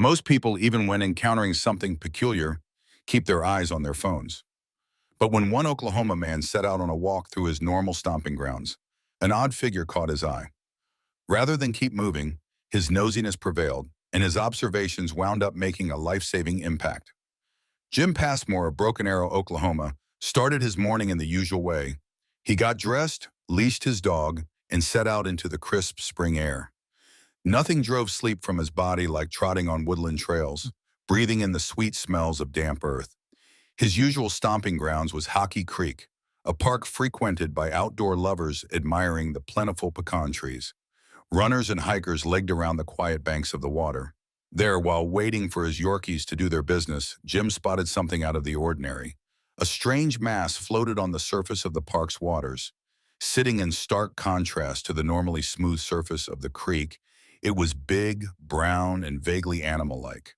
Most people, even when encountering something peculiar, keep their eyes on their phones. But when one Oklahoma man set out on a walk through his normal stomping grounds, an odd figure caught his eye. Rather than keep moving, his nosiness prevailed, and his observations wound up making a life-saving impact. Jim Passmore of Broken Arrow, Oklahoma, started his morning in the usual way. He got dressed, leashed his dog, and set out into the crisp spring air. Nothing drove sleep from his body like trotting on woodland trails, breathing in the sweet smells of damp earth. His usual stomping grounds was Hockey Creek, a park frequented by outdoor lovers admiring the plentiful pecan trees. Runners and hikers legged around the quiet banks of the water. There, while waiting for his Yorkies to do their business, Jim spotted something out of the ordinary. A strange mass floated on the surface of the park's waters. Sitting in stark contrast to the normally smooth surface of the creek, it was big, brown, and vaguely animal-like.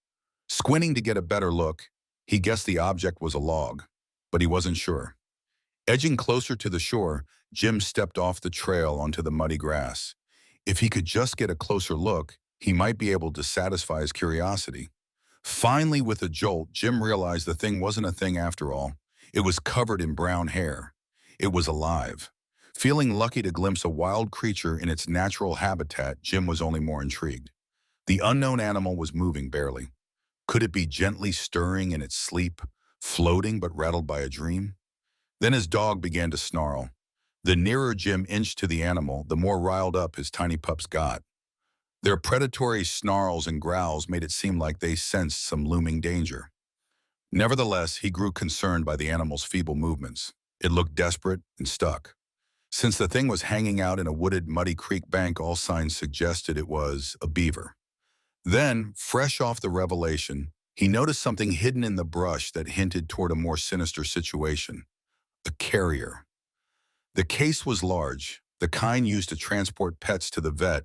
Squinting to get a better look, he guessed the object was a log, but he wasn't sure. Edging closer to the shore, Jim stepped off the trail onto the muddy grass. If he could just get a closer look, he might be able to satisfy his curiosity. Finally, with a jolt, Jim realized the thing wasn't a thing after all. It was covered in brown hair. It was alive. Feeling lucky to glimpse a wild creature in its natural habitat, Jim was only more intrigued. The unknown animal was moving barely. Could it be gently stirring in its sleep, floating but rattled by a dream? Then his dog began to snarl. The nearer Jim inched to the animal, the more riled up his tiny pups got. Their predatory snarls and growls made it seem like they sensed some looming danger. Nevertheless, he grew concerned by the animal's feeble movements. It looked desperate and stuck. Since the thing was hanging out in a wooded, muddy creek bank, all signs suggested it was a beaver. Then, fresh off the revelation, he noticed something hidden in the brush that hinted toward a more sinister situation. A carrier. The case was large, the kind used to transport pets to the vet,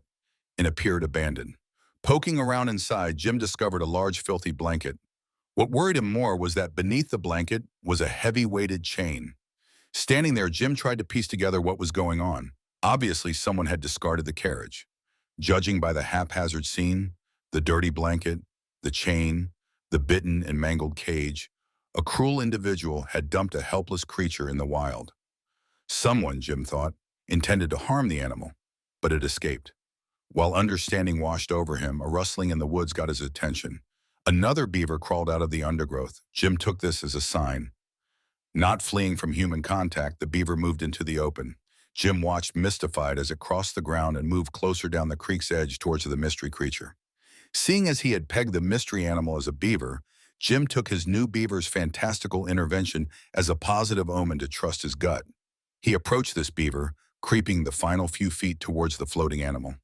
and appeared abandoned. Poking around inside, Jim discovered a large, filthy blanket. What worried him more was that beneath the blanket was a heavy-weighted chain. Standing there, Jim tried to piece together what was going on. Obviously, someone had discarded the carriage. Judging by the haphazard scene, the dirty blanket, the chain, the bitten and mangled cage, a cruel individual had dumped a helpless creature in the wild. Someone, Jim thought, intended to harm the animal, but it escaped. While understanding washed over him, a rustling in the woods got his attention. Another beaver crawled out of the undergrowth. Jim took this as a sign. Not fleeing from human contact, the beaver moved into the open. Jim watched mystified as it crossed the ground and moved closer down the creek's edge towards the mystery creature. Seeing as he had pegged the mystery animal as a beaver, Jim took his new beaver's fantastical intervention as a positive omen to trust his gut. He approached this beaver, creeping the final few feet towards the floating animal.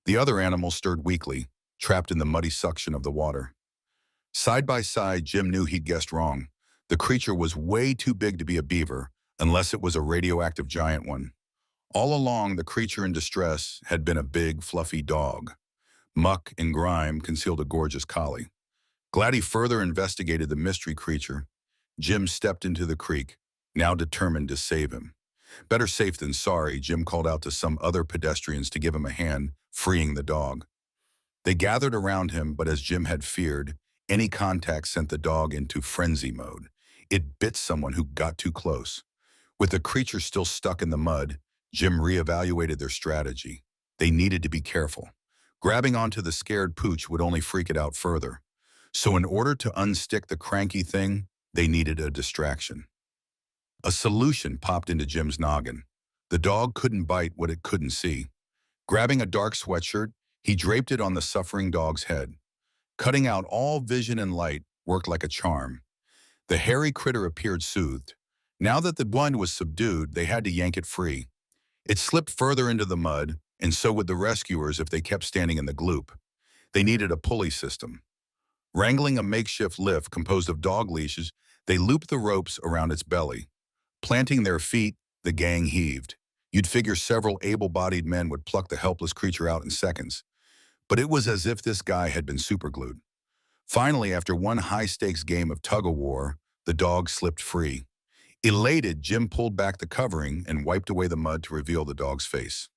The other animal stirred weakly, trapped in the muddy suction of the water. Side by side, Jim knew he'd guessed wrong. The creature was way too big to be a beaver, unless it was a radioactive giant one. All along, the creature in distress had been a big, fluffy dog. Muck and grime concealed a gorgeous collie. Glad he further investigated the mystery creature, Jim stepped into the creek, now determined to save him. Better safe than sorry, Jim called out to some other pedestrians to give him a hand, freeing the dog. They gathered around him, but as Jim had feared, any contact sent the dog into frenzy mode. It bit someone who got too close. With the creature still stuck in the mud, Jim reevaluated their strategy. They needed to be careful. Grabbing onto the scared pooch would only freak it out further. So in order to unstick the cranky thing, they needed a distraction. A solution popped into Jim's noggin. The dog couldn't bite what it couldn't see. Grabbing a dark sweatshirt, he draped it on the suffering dog's head. Cutting out all vision and light worked like a charm. The hairy critter appeared soothed. Now that the blind was subdued, they had to yank it free. It slipped further into the mud, and so would the rescuers if they kept standing in the gloop. They needed a pulley system. Wrangling a makeshift lift composed of dog leashes, they looped the ropes around its belly. Planting their feet, the gang heaved. You'd figure several able-bodied men would pluck the helpless creature out in seconds. But it was as if this guy had been superglued. Finally, after one high-stakes game of tug-of-war, the dog slipped free. Elated, Jim pulled back the covering and wiped away the mud to reveal the dog's face.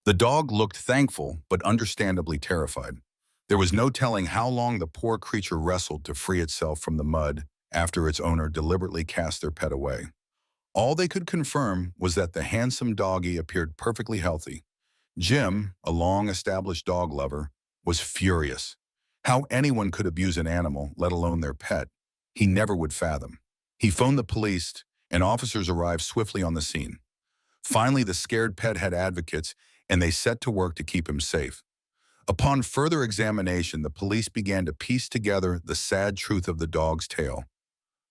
The dog looked thankful, but understandably terrified. There was no telling how long the poor creature wrestled to free itself from the mud after its owner deliberately cast their pet away. All they could confirm was that the handsome doggy appeared perfectly healthy. Jim, a long-established dog lover, was furious. How anyone could abuse an animal, let alone their pet, he never would fathom. He phoned the police, and officers arrived swiftly on the scene. Finally, the scared pet had advocates, and they set to work to keep him safe. Upon further examination, the police began to piece together the sad truth of the dog's tale.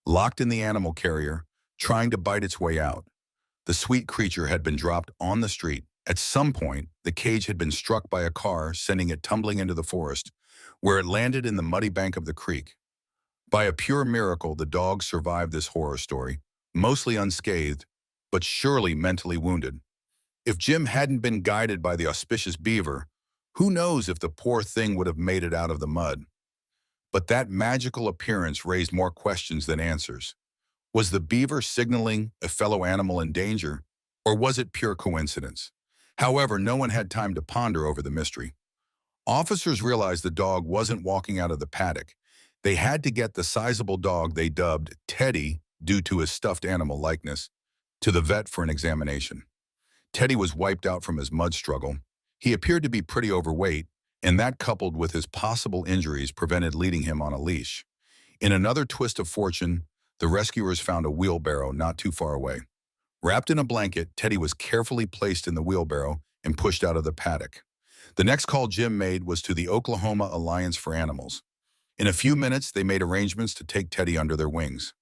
Locked in the animal carrier, trying to bite its way out, the sweet creature had been dropped on the street. At some point, the cage had been struck by a car, sending it tumbling into the forest, where it landed in the muddy bank of the creek. By a pure miracle, the dog survived this horror story, mostly unscathed, but surely mentally wounded. If Jim hadn't been guided by the auspicious beaver, who knows if the poor thing would have made it out of the mud. But that magical appearance raised more questions than answers. Was the beaver signaling a fellow animal in danger, or was it pure coincidence? However, no one had time to ponder over the mystery. Officers realized the dog wasn't walking out of the paddock. They had to get the sizable dog they dubbed Teddy, due to his stuffed animal likeness, to the vet for an examination. Teddy was wiped out from his mud struggle. He appeared to be pretty overweight, and that coupled with his possible injuries prevented leading him on a leash. In another twist of fortune, the rescuers found a wheelbarrow not too far away. Wrapped in a blanket, Teddy was carefully placed in the wheelbarrow and pushed out of the paddock. The next call Jim made was to the Oklahoma Alliance for Animals. In a few minutes, they made arrangements to take Teddy under their wings.